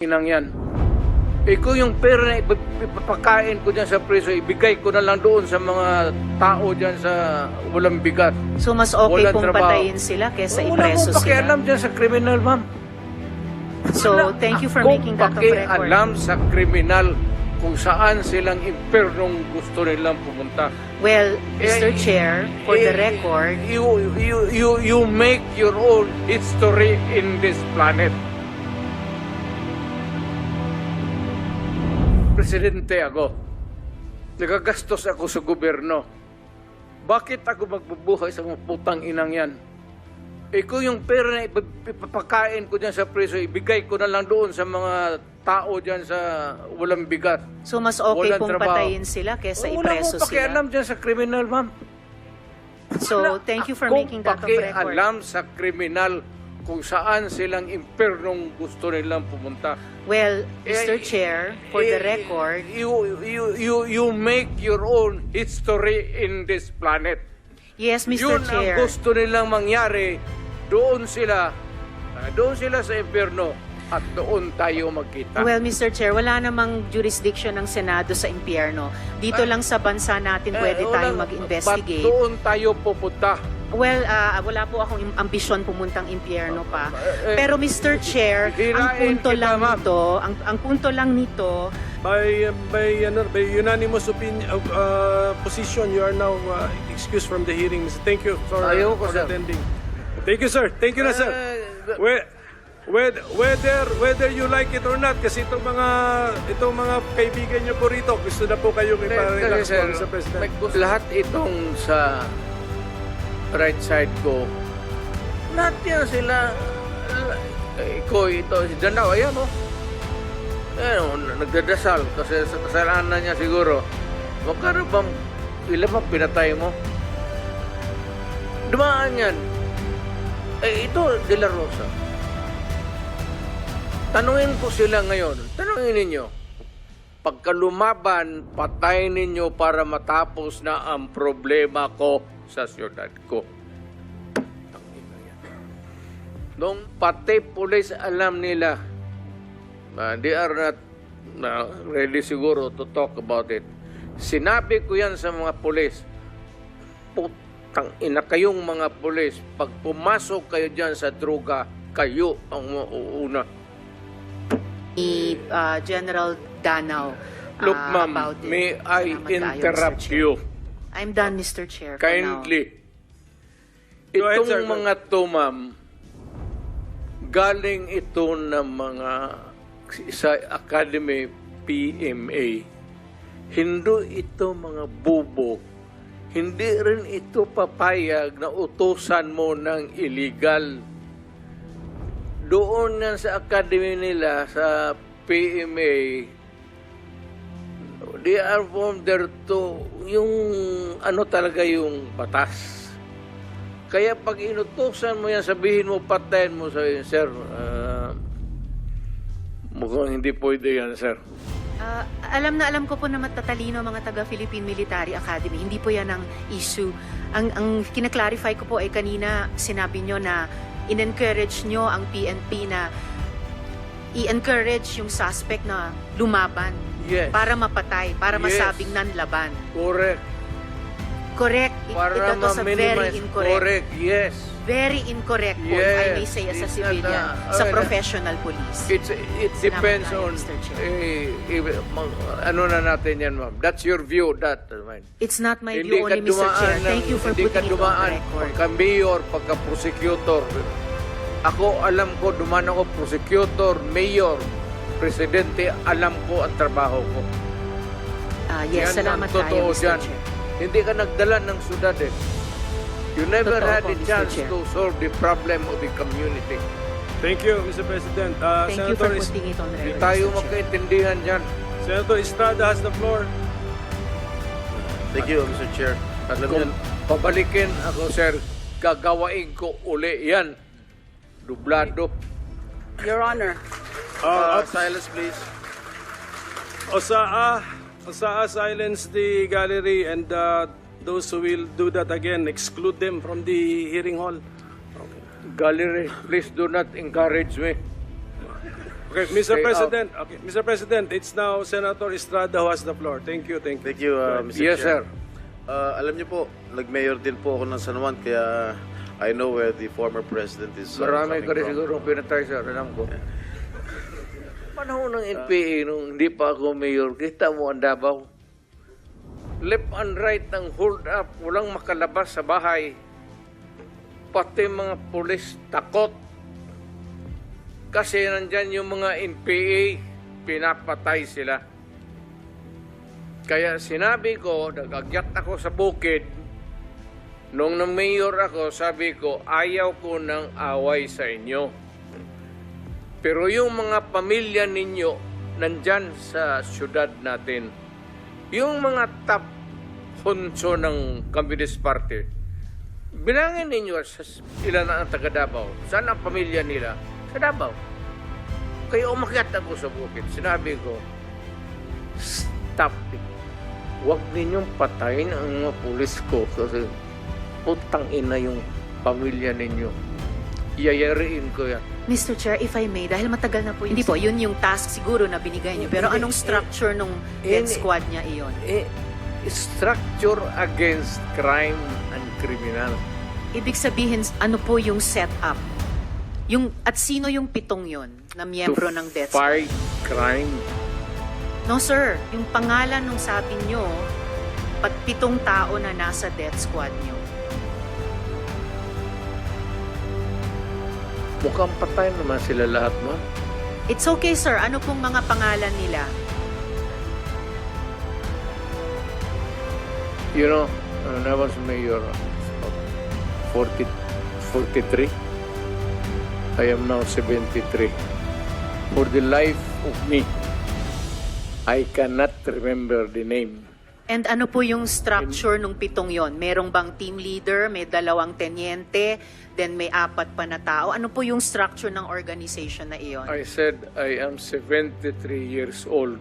Inang yan. Ikaw yung pera na ipapakain ko dyan sa preso, ibigay ko na lang doon sa mga tao dyan sa walang bigat. So mas okay Walang pong trabaho. patayin sila kesa Wala ipreso akong sila. pakialam dyan sa kriminal, ma'am. So thank you for Akong making that of record. pakialam sa kriminal kung saan silang impernong gusto nilang pumunta. Well, Mr. Chair, for the Eh, record, you make your own history in this planet. Presidente ako. Nagagastos ako sa gobyerno. Bakit ako magbubuhay sa mga putang inang yan? Ikaw yung pera na ipapakain ko dyan sa preso, ibigay ko na lang doon sa mga tao dyan sa walang bigat. so mas okay Walang pong trabaho. patayin sila kesa Wala ipreso akong pakialam sila. dyan sa kriminal, ma'am. So thank you for making that of Akong record. pakialam sa kriminal kung saan silang impernong gusto nilang pumunta. Well, Mr. Eh, Chair, for the record, you make your own history in this planet. yes, Mr. Yun Chair. ang gusto nilang mangyari. Doon sila sa impyerno at doon tayo magkita. Well, Mr. Chair, wala namang jurisdiction ng Senado sa impyerno. Dito lang sa bansa natin pwede tayong Ba't mag-investigate. doon tayo pupunta? Well, wala po akong ambisyon pumuntang impyerno pa. Eh, Pero Mr. Chair, ang hirain punto kita, lang ma'am. nito, ang punto lang nito, By unanimous opinion position, you are now excused from the hearing. Thank you for Ayoko, sir. attending. Thank you, sir. Thank you na, sir. Eh, Whether you like it or not, kasi itong mga kaibigan niyo po rito, gusto na po kayong ipa-relax Kasi, po, Mr. President. lahat itong sa right side ko, lahat yan sila, ikaw, ito, si Danao, ayan o. Ayan o, nagdadasal kasi sa kasalanan niya siguro. Magkano bang, ilan bang pinatay mo? Dumaan yan. Ito, De La Rosa. Tanungin ko sila ngayon, tanungin ninyo, pagka lumaban, patay ninyo para matapos na ang problema ko sa siyudad ko. Nung pati pulis alam nila, they are not ready siguro to talk about it. Sinabi ko yan sa mga pulis, putang ina kayong mga pulis, pag pumasok kayo dyan sa droga, kayo ang mauuna. ni General Danao Look, ma'am, about it. may I Salamat tayo, interrupt Mr. Chair. you? I'm done, Mr. Chair. for now. Kindly. Go ahead, Itong sir. mga to, ma'am, galing ito ng mga sa Academy PMA. Hindi ito mga bubo. Hindi rin ito papayag na utusan mo ng illegal. Doon yan sa academy nila, sa PMA, they are from there to, yung ano talaga yung batas. Kaya pag inutusan mo yan, sabihin mo, patayin mo, sabihin, sir, mukhang hindi pwede yan, sir. Alam na alam ko po na matatalino mga taga Philippine Military Academy. Hindi po yan ang issue. Ang kinaklarify ko po ay kanina sinabi nyo na in-encourage nyo ang PNP na i-encourage yung suspect na lumaban Yes. para mapatay, para Yes. masabing nanlaban. Correct. Correct. Para Ito was a very ma-minimize. incorrect. Correct, yes. Very incorrect po, if I may Yes. say, as a It's civilian, not, sa professional police. It depends tayo, on, Mr. Chair. ano na natin yan, ma'am. That's your view, that, ma'am. It's not my view only, Mr. Chair. Thank you for hindi putting ka it on dumaan the record. pagka-mayor, pagka-prosecutor. Ako, alam ko, dumaan ako prosecutor, mayor, presidente, alam ko ang trabaho ko. Yes, Yan salamat ang totoo tayo, Mr. dyan. Chair. Hindi ka nagdala ng syudad eh. You never Totoo had po, a Mr. chance Chair. to solve the problem of the community. Thank you, Mr. President. Thank you for Senator, putting it on the Hindi record, tayo Mr. Chair. magkaintindihan dyan. Senator Estrada has the floor. Thank you, Mr. Chair. Alam niyo, Kung pabalikin ako, sir, gagawain ko uli yan. Dublado. Your Honor. silence please. Osaa, silence the gallery, and those who will do that again, exclude them from the hearing hall. Gallery, please do not encourage me. Okay, Mr. Stay President. Okay, Mr. President, it's now Senator Estrada who has the floor. Thank you, thank you. Thank you, Mr. Yes, Chair. sir. Alam niyo po, nag-mayor din po ako ng San Juan, kaya I know where the former president is Marami coming ka rin from. siguro pinatay, sir. Alam ko. Panahon ng NPA, nung hindi pa ako mayor, kita mo ang Davao. Left and right ang hold up. Walang makalabas sa bahay. Pati mga pulis takot. Kasi nandyan yung mga NPA, pinapatay sila. Kaya sinabi ko, nagagyat ako sa bukid, nung na-mayor ako, sabi ko, ayaw ko ng away sa inyo. Pero yung mga pamilya ninyo, nandyan sa syudad natin. Yung mga top hunso ng Communist Party, bilangin ninyo sa ilan ang taga Davao. Saan ang pamilya nila? Sa Davao. Kaya umakyat ako sa bukid. Sinabi ko, stop it. Huwag ninyong patayin ang mga pulis ko kasi putang ina yung pamilya ninyo. Iyayariin ko yan. Mr. Chair, if I may, dahil matagal na po yun. Hindi po, yun yung task siguro na binigay niyo. Pero anong structure nung death squad niya iyon? Structure against crime and criminal. Ibig sabihin, ano po yung setup? At sino yung pitong yon na miyembro ng death squad? Fight crime. No, sir. Yung pangalan nung sabi nyo, pitong tao na nasa death squad nyo. Mukhang patay naman sila lahat, no? It's okay, sir. Ano pong mga pangalan nila? You know, when I was mayor, 43. I am now 73. For the life of me, I cannot remember the name. And ano po yung structure nung pitong yon? Merong bang team leader, may 2 tenyente, then may 4 pa na tao? Ano po yung structure ng organization na iyon? I said I am 73 years old.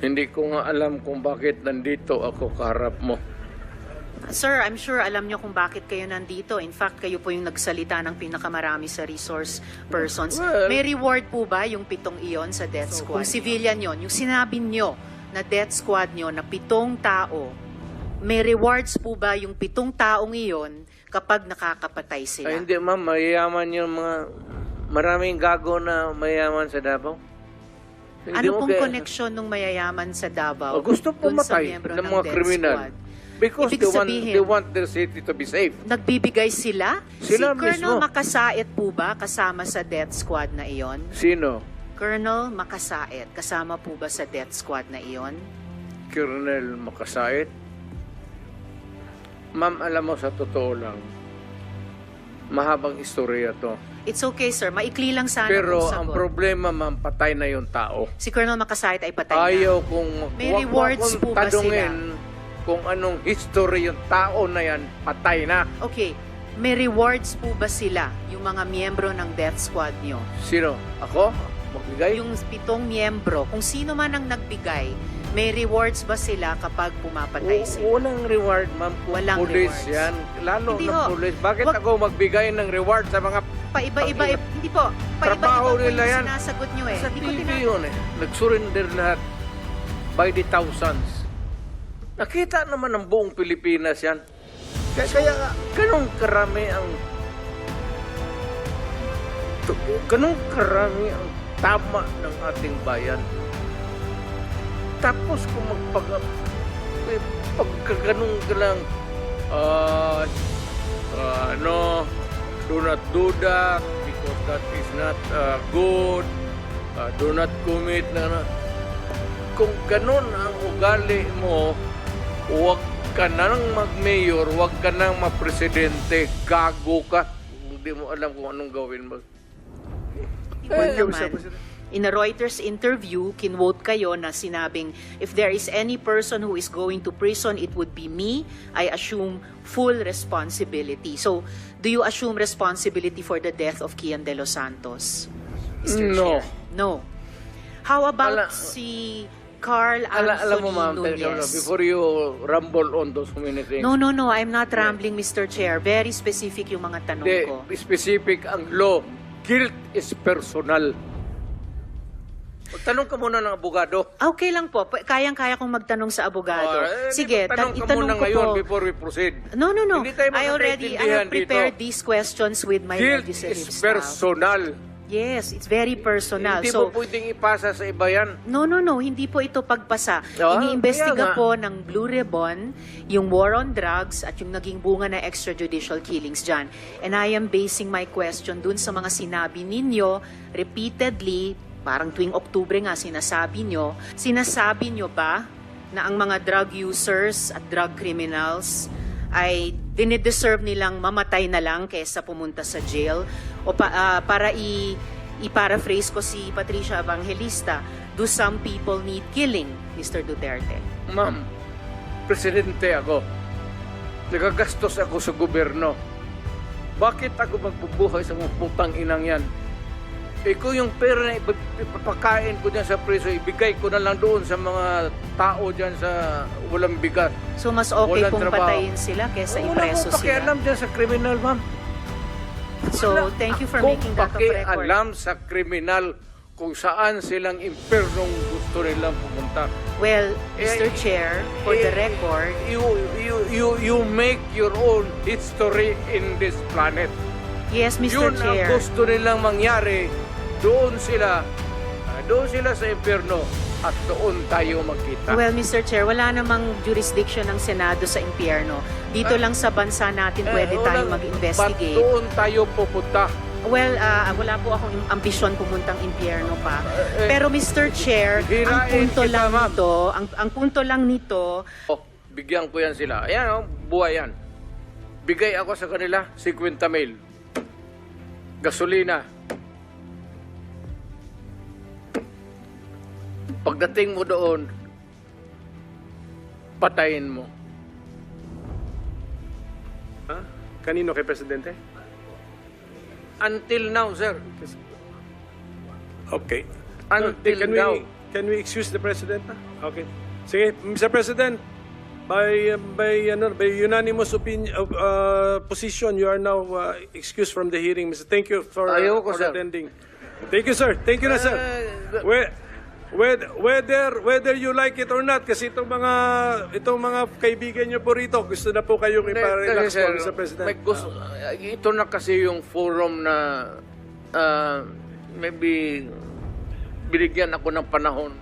Hindi ko nga alam kung bakit nandito ako kaharap mo. Sir, I'm sure alam nyo kung bakit kayo nandito. In fact, kayo po yung nagsalita ng pinakamarami sa resource persons. Well, may reward po ba yung pitong iyon sa death squad? Kung civilian yon, yung sinabi nyo na death squad nyo na 7 tao, may rewards po ba yung 7 taong iyon kapag nakakapatay sila? Ay, hindi ma'am, mayayaman yung mga maraming gago na mayayaman sa Davao. Hindi Ano mo pong kaya- koneksyon ng mayayaman sa Davao? Gusto dun sa pumatay miyembro ng mga death kriminal. squad? Because Ibig they sabihin- want their city to be safe. Nagbibigay sila? Sila si Colonel mismo. Makasait po ba kasama sa death squad na iyon? Sino? Colonel Makasait, kasama po ba sa death squad na iyon? Colonel Makasait? Ma'am, alam mo, sa totoo lang, mahabang istorya to. It's okay, sir. Maikli lang sana Pero kung ang sagot. problema, ma'am, patay na yung tao. Si Colonel Makasait ay patay na. Ayaw kung May wag mo rewards akong po ba tanungin kung anong history yung tao na yan, patay na. Okay. May rewards po ba sila, yung mga miyembro ng death squad nyo? Sino? Ako? Magbigay? Yung 7 miyembro, kung sino man ang nagbigay, may rewards ba sila kapag pumapatay sila? Walang reward, ma'am. Kung Walang police rewards. yan. Lalo Hindi na ho. police. Bakit Wag- ako magbigay ng reward sa mga Paiba-iba, hindi po. Trabaho Paiba-iba po nila yung yan. sinasagot nyo eh. sa Hindi ko TV tina- yun eh. Nag-surrender lahat by the thousands. Nakita naman ng buong Pilipinas yan. Kaya ganun karami ang ganun karami ang tama ng ating bayan. Tapos kung pagkaganong ka lang, do not do that because that is not good. Do not commit na. Kung ganun ang ugali mo, huwag ka nang mag-mayor, huwag ka nang ma-presidente, gago ka. Hindi mo alam kung anong gawin mo. Well naman, in a Reuters interview, kinwote kayo na sinabing, if there is any person who is going to prison, it would be me. I assume full responsibility. So, do you assume responsibility for the death of Kian De Los Santos, Mr. No. Chair? No. How about Ala- si Carl Alam mo, Anthony ma'am, Nunez? before you rumble on those many things, No, I'm not rambling, Mr. Chair. Very specific yung mga tanong ko. specific ang law. Guilt is personal. Tanong ka muna ng abogado. Okay lang po. Kayang-kaya kong magtanong sa abogado. Sige, tanong ka itanong muna ko ngayon po. before we proceed. No. Hindi tayo I magkakaintindihan have prepared dito. these questions with my Guilt legislative is staff. personal. Yes, it's very personal. Hindi So, mo pwedeng ipasa sa iba yan. no, hindi po ito pagpasa. Ah, Iniimbestiga kaya nga. po ng Blue Ribbon yung war on drugs at yung naging bunga na extrajudicial killings dyan. And I am basing my question dun sa mga sinabi ninyo repeatedly, parang tuwing Oktubre nga sinasabi nyo ba na ang mga drug users at drug criminals ay dinideserve nilang mamatay na lang kaysa pumunta sa jail? O para i-paraphrase ko si Patricia Evangelista, do some people need killing, Mr. Duterte? Ma'am, presidente ako. Nagagastos ako sa gobyerno. Bakit ako magbubuhay sa mga putang inang yan? Kung yung pera na ipapakain ko dyan sa preso, ibigay ko na lang doon sa mga tao dyan sa walang bigat. So mas okay Walang kung trabaho. patayin sila kaysa Wala ipreso akong pakialam sila. dyan sa kriminal, ma'am. So thank you for making that of record. Pakialam sa kriminal kung saan silang impernong gusto nilang pumunta. Well, Mr. Chair, for the record, You make your own history in this planet. yes, Mr. Yun Chair. ang gusto nilang mangyari. Doon sila sa impyerno at doon tayo magkita. Well, Mr. Chair, wala namang jurisdiction ng Senado sa impyerno. Dito lang sa bansa natin pwede tayong Ba't mag-investigate. doon tayo pupunta? Well, wala po akong ambisyon pumuntang impyerno pa. Pero Mr. Chair, ang hirain punto kita, lang ma'am. nito, ang punto lang nito, Bigyan ko yan sila. Ayan, buhay yan. Bigay ako sa kanila 50 mil. Gasolina. Pagdating mo doon, patayin mo. Ha? Kanino kay Presidente? Until now, sir. Okay. Until can now. Can we excuse the President? Okay. Sige, Mr. President, by unanimous position, you are now excused from the hearing. Mr. Thank you for Ayoko, sir. attending. Thank you, sir. Thank you na, sir. Whether you like it or not, kasi itong mga kaibigan niyo po rito, gusto na po kayong ipa-relax po, Mr. President. Ito na kasi yung forum na maybe binigyan ako ng panahon